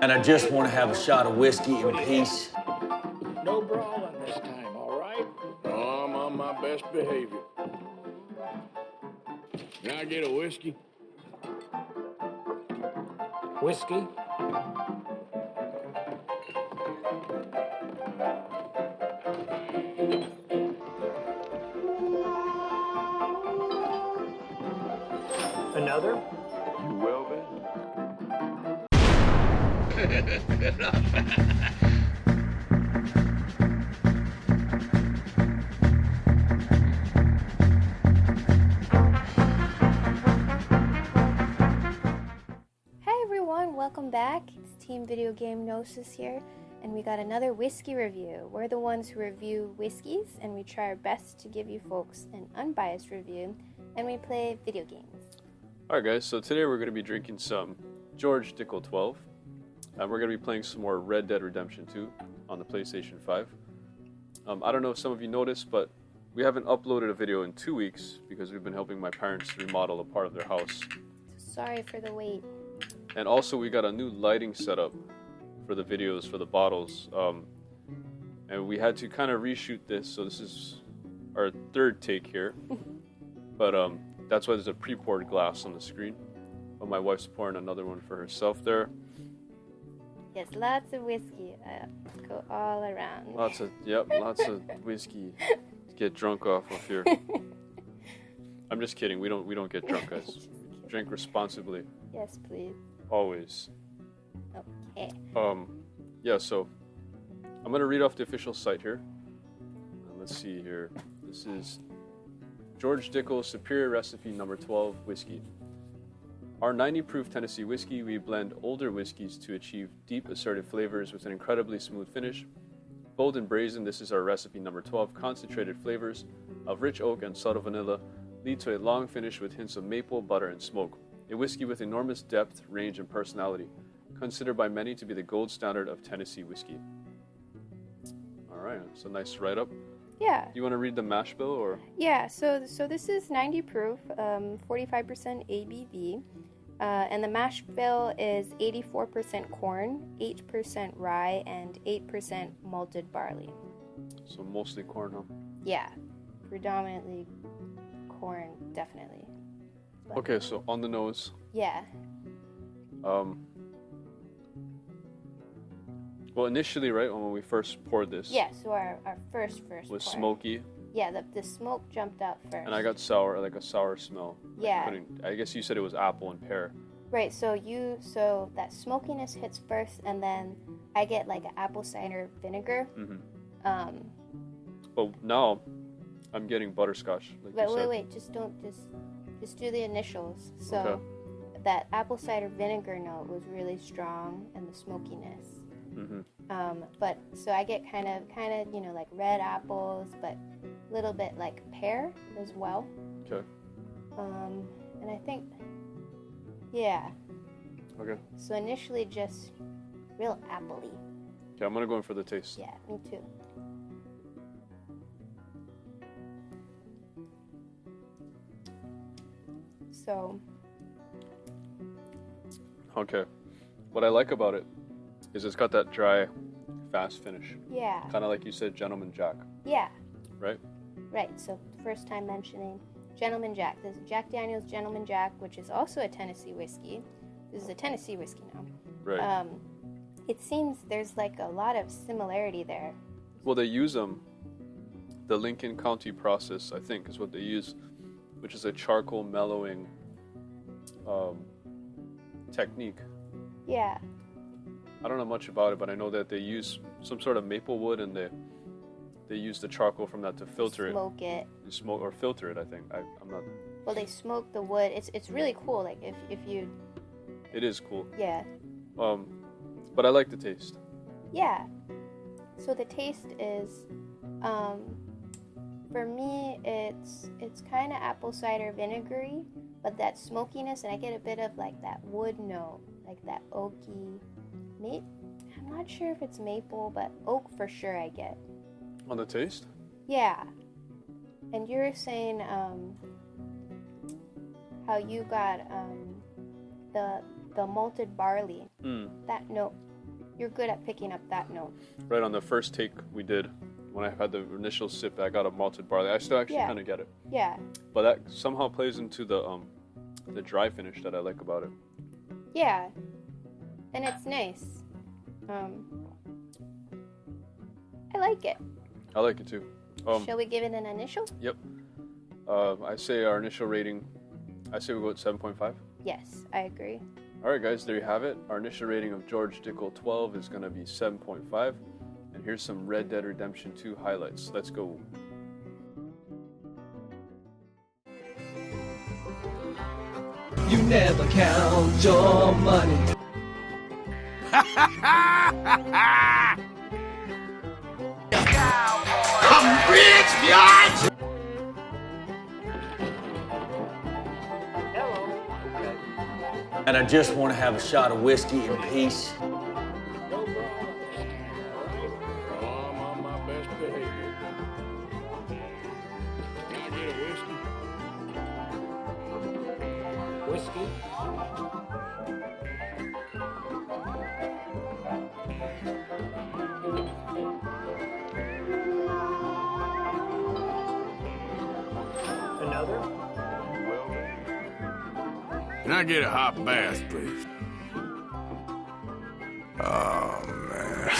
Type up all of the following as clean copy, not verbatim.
And I just want to have a shot of whiskey in peace. No brawling this time, all right? Oh, I'm on my best behavior. Can I get a whiskey? Whiskey? Another? You will be. Hi everyone, welcome back. It's Team Video Game Gnosis here, and we got another whiskey review. We're the ones who review whiskeys, and we try our best to give you folks an unbiased review, and we play video games. Alright guys, so today we're going to be drinking some George Dickel 12, and we're going to be playing some more Red Dead Redemption 2 on the PlayStation 5. I don't know if some of you noticed, but we haven't uploaded a video in 2 weeks because we've been helping my parents remodel a part of their house. Sorry for the wait. And also we got a new lighting setup for the videos, for the bottles, and we had to kind of reshoot this, so this is our third take here, but that's why there's a pre-poured glass on the screen. But my wife's pouring another one for herself there. Yes, lots of whiskey. Go all around. Lots of whiskey to get drunk off of here. I'm just kidding. We don't get drunk, guys. Drink responsibly. Yes, please. Always. Okay. Yeah, so I'm gonna read off the official site here. Let's see here. This is George Dickel Superior Recipe Number 12 Whiskey. Our 90 proof Tennessee whiskey, we blend older whiskeys to achieve deep, assertive flavors with an incredibly smooth finish. Bold and brazen, this is our recipe number 12. Concentrated flavors of rich oak and subtle vanilla lead to a long finish with hints of maple, butter, and smoke. A whiskey with enormous depth, range, and personality, considered by many to be the gold standard of Tennessee whiskey. All right, it's a nice write-up. Yeah. Do you want to read the mash bill, or? Yeah, so this is 90 proof, 45% ABV, and the mash bill is 84% corn, 8% rye, and 8% malted barley. So mostly corn, huh? Yeah, predominantly corn, definitely. But, Okay, so on the nose. yeah. Well, initially, right, when we first poured this. Yeah, so our first Was pour. smoky. Yeah, the smoke jumped out first. And I got sour, like a sour smell. Yeah. I guess you said it was apple and pear. Right, so that smokiness hits first, and then I get like an apple cider vinegar. Mm-hmm. But now I'm getting butterscotch. Like Wait, just do the initials. So Okay. that apple cider vinegar note was really strong, and the smokiness. Mm-hmm. But so I get kind of like red apples, but a little bit like pear as well. Okay. And I think, yeah. Okay. So initially just real appley. Okay, I'm gonna go in for the taste. Yeah, me too. So. Okay. What I like about it is it's got that dry, fast finish. Yeah. Kind of like you said, Gentleman Jack. Yeah. Right? Right. So first time mentioning Gentleman Jack. There's Jack Daniel's Gentleman Jack, which is also a Tennessee whiskey. This is a Tennessee whiskey now. Right. It seems there's like a lot of similarity there. Well, they use the Lincoln County process, I think, is what they use, which is a charcoal mellowing technique. Yeah. I don't know much about it, but I know that they use some sort of maple wood, and they use the charcoal from that to filter Smoke it. You smoke or filter it, I think. I'm not. Well, they smoke the wood. It's really cool. Like if you. It is cool. Yeah. But I like the taste. Yeah. So the taste is, for me, it's kind of apple cider vinegary, but that smokiness, and I get a bit of like that wood note, like that oaky. I'm not sure if it's maple, but oak for sure I get. On the taste? Yeah. And you're saying how you got the malted barley. That note You're good at picking up that note. Right on the first take we did, when I had the initial sip, I got a malted barley. I still actually kind of get it. Yeah. But that somehow plays into the dry finish that I like about it. Yeah. And it's nice. I like it. I like it too. Shall we give it an initial? Yep. I say our initial rating, I say we go at 7.5. Yes, I agree. All right, guys, there you have it. Our initial rating of George Dickel 12 is going to be 7.5. And here's some Red Dead Redemption 2 highlights. Let's go. You never count your money. I'm rich, guys! And I just want to have a shot of whiskey in peace. No brawl this time, all right? Oh, I'm on my best behavior. Can I get a whiskey? Whiskey? Another? Can I get a hot bath, please? Oh, man.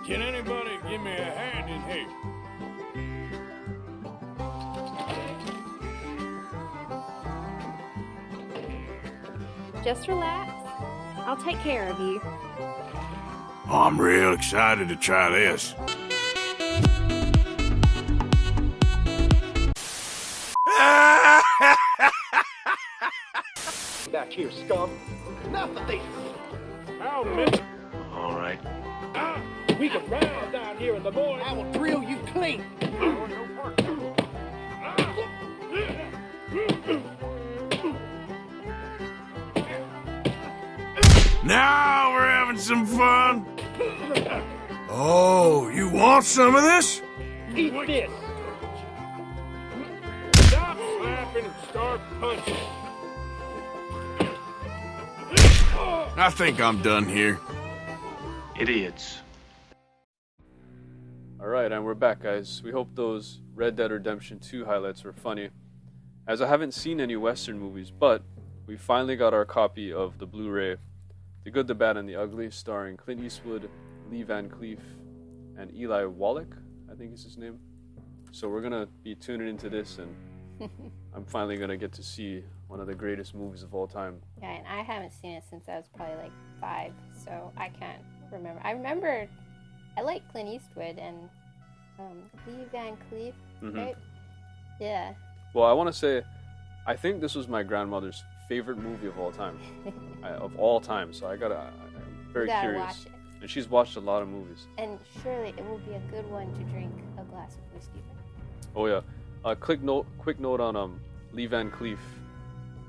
Can anybody give me a hand in here? Just relax. I'll take care of you. Oh, I'm real excited to try this. Back here, scum. Enough of this. How many? All right. We can ride down here in the morning. I will drill you clean. Now we're having some fun. Oh, you want some of this? Eat this. Stop slapping and start punching. I think I'm done here. Idiots. All right, and we're back, guys. We hope those Red Dead Redemption 2 highlights were funny. As I haven't seen any Western movies, but we finally got our copy of the Blu-ray, The Good, the Bad, and the Ugly, starring Clint Eastwood, Lee Van Cleef, and Eli Wallach, I think is his name. So we're going to be tuning into this, and I'm finally going to get to see one of the greatest movies of all time. Yeah, and I haven't seen it since I was probably like 5, so I can't remember. I remember I like Clint Eastwood and Lee Van Cleef, right? Yeah. Well, I want to say, I think this was my grandmother's favorite movie of all time. So I'm very You gotta curious. watch it. And she's watched a lot of movies. And surely it will be a good one to drink a glass of whiskey with. Oh yeah. Quick note on Lee Van Cleef,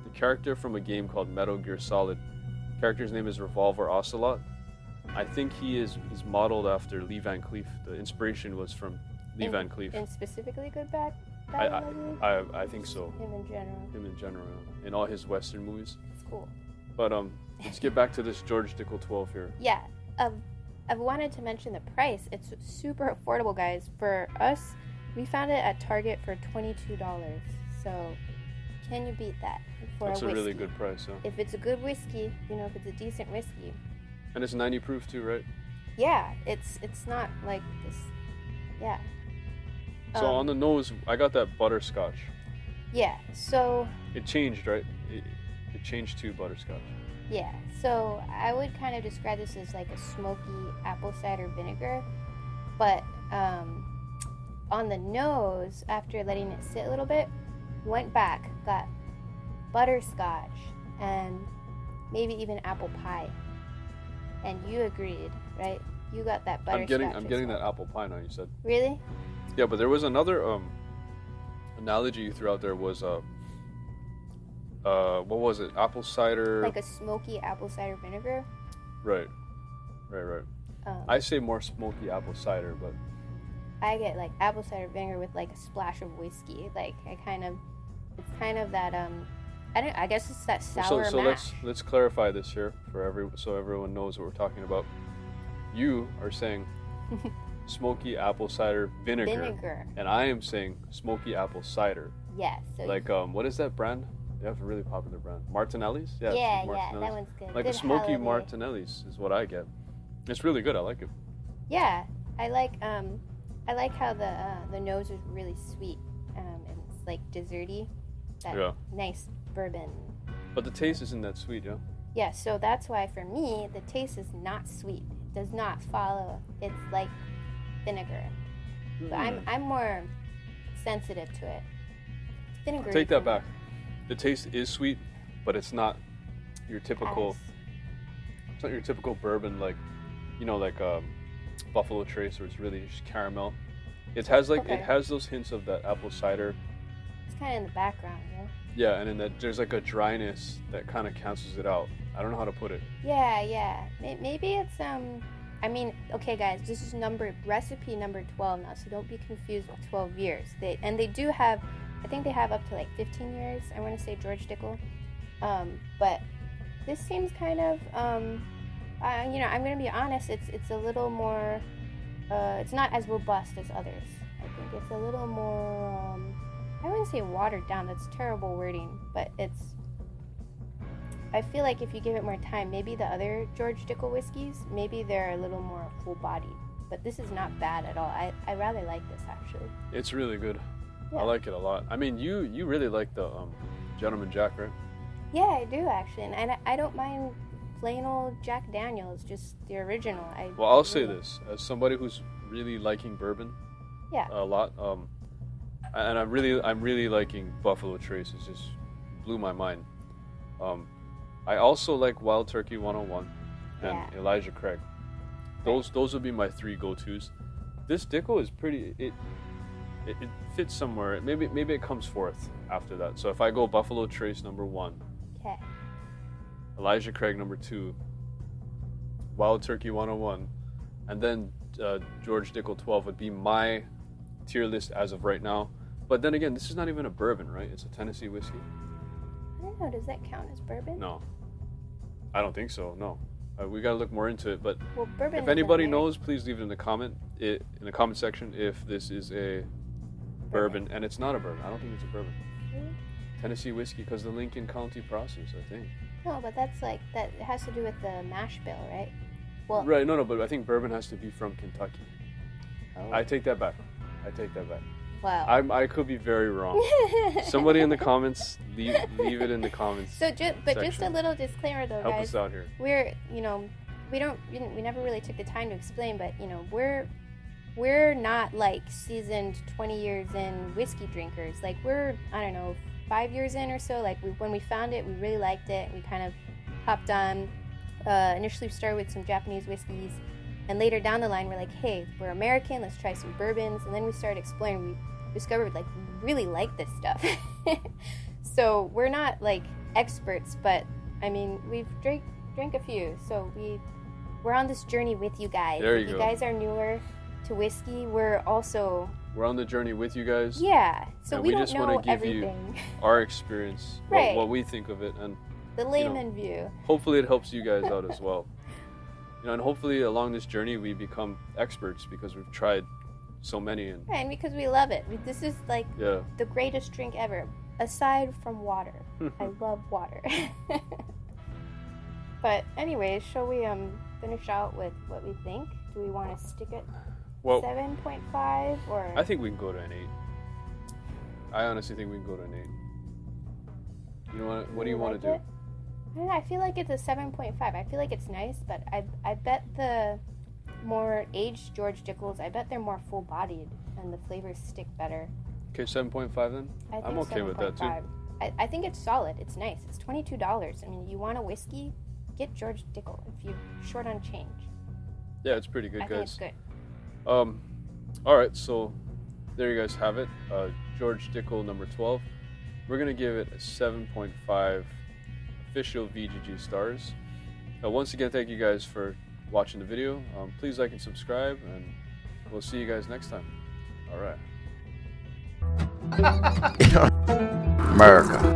the character from a game called Metal Gear Solid. The character's name is Revolver Ocelot. I think he's modeled after Lee Van Cleef. The inspiration was from Lee Van Cleef. And specifically Good Bad? I think so. Him in general. Him in general, in all his Western movies. It's cool. But let's get back to this George Dickel 12 here. Yeah. I've wanted to mention the price. It's super affordable, guys. For us, we found it at Target for $22. So, can you beat that for That's a a whiskey? really good price, huh? If it's a good whiskey, if it's a decent whiskey. And it's 90 proof too, right? Yeah, it's not like this. Yeah. So on the nose, I got that butterscotch. Yeah, so... It changed, right? It changed to butterscotch. Yeah, so I would kind of describe this as like a smoky apple cider vinegar. But on the nose, after letting it sit a little bit, went back, got butterscotch, and maybe even apple pie. And you agreed, right? You got that butterscotch. I'm getting that apple pie now, you said. Really? Yeah, but there was another analogy you threw out there was what was it? Apple cider. Like a smoky apple cider vinegar. Right. I say more smoky apple cider, but I get like apple cider vinegar with like a splash of whiskey. Like it's kind of that I guess it's that sour so mash. let's clarify this here so everyone knows what we're talking about. You are saying smoky apple cider vinegar, and I am saying smoky apple cider. Yeah. So like what is that brand? They have a really popular brand. Martinelli's? Yeah, Martinelli's. that one's good. Like good a smoky holiday. Martinelli's is what I get. It's really good. I like it. Yeah, I like how the nose is really sweet, and it's like desserty. That nice bourbon. But the taste isn't that sweet, yeah? Yeah, so that's why for me the taste is not sweet. It does not follow. It's like vinegar. But I'm more sensitive to it. Vinegar. Take that back. The taste is sweet, but it's not your typical. It's not your typical bourbon like Buffalo Trace, where it's really just caramel. It has it has those hints of that apple cider. It's kind of in the background, yeah. Yeah, and then there's like a dryness that kind of cancels it out. I don't know how to put it. Yeah. Maybe it's I mean, okay, guys, this is recipe number 12 now, so don't be confused with 12 years. They do have, I think they have up to like 15 years. I want to say George Dickel, but this seems kind of, I'm gonna be honest. It's a little more, it's not as robust as others. I think it's a little more, I wouldn't say watered down. That's terrible wording, but I feel like if you give it more time, maybe the other George Dickel whiskeys, maybe they're a little more full-bodied. But this is not bad at all. I rather like this, actually. It's really good. Yeah. I like it a lot. I mean, you really like the Gentleman Jack, right? Yeah, I do, actually. And I don't mind plain old Jack Daniels, just the original. Well, I'll say this. As somebody who's really liking bourbon a lot, and I'm really liking Buffalo Trace. It just blew my mind. I also like Wild Turkey 101 and Elijah Craig. Those would be my three go-tos. This Dickel is pretty. It fits somewhere. Maybe it comes fourth after that. So if I go Buffalo Trace number 1, okay, Elijah Craig number 2, Wild Turkey 101, and then George Dickel 12 would be my tier list as of right now. But then again, this is not even a bourbon, right? It's a Tennessee whiskey. I don't know. Does that count as bourbon? No, I don't think so. No, we gotta look more into it. But bourbon. If anybody knows, please leave it in the comment section if this is a bourbon, and it's not a bourbon. I don't think it's a bourbon. Really? Tennessee whiskey, because the Lincoln County process, I think. No, but that's like that. It has to do with the mash bill, right? Well, right. No, but I think bourbon has to be from Kentucky. Oh. I take that back. Wow. I could be very wrong. Somebody in the comments, leave it in the comments. So, just a little disclaimer, though, Help guys. us out here. We're, we never really took the time to explain, but we're not like seasoned 20 years in whiskey drinkers. Like we're, I don't know, 5 years in or so. Like when we found it, we really liked it. We kind of hopped on. Initially, we started with some Japanese whiskeys. And later down the line, we're like, hey, we're American, let's try some bourbons. And then we started exploring. We discovered, like, we really like this stuff. So we're not, like, experts, but, I mean, we've drank a few. So we're on this journey with you guys. There if you you go. guys are newer to whiskey, we're on the journey with you guys. Yeah. So and we don't just know want to give everything. you our experience, Right. what we think of it, and The layman view. hopefully it helps you guys out as well. And hopefully along this journey we become experts because we've tried so many. And Right, and because we love it. This is like yeah, the greatest drink ever, aside from water. I love water. But anyways, shall we finish out with what we think? Do we want to stick at 7.5 or? I think we can go to an 8. I honestly think we can go to an 8. You know what do you want to do? I don't know, I feel like it's a 7.5. I feel like it's nice, but I bet the more aged George Dickels, I bet they're more full-bodied and the flavors stick better. Okay, 7.5 then? I'm okay with that too. I think it's solid. It's nice. It's $22. I mean, you want a whiskey, get George Dickel if you're short on change. Yeah, it's pretty good, I guys. think it's good. Alright, so there you guys have it. George Dickel number 12. We're going to give it a 7.5 official VGG stars. Once again, thank you guys for watching the video. Please like and subscribe, and we'll see you guys next time. All right. America.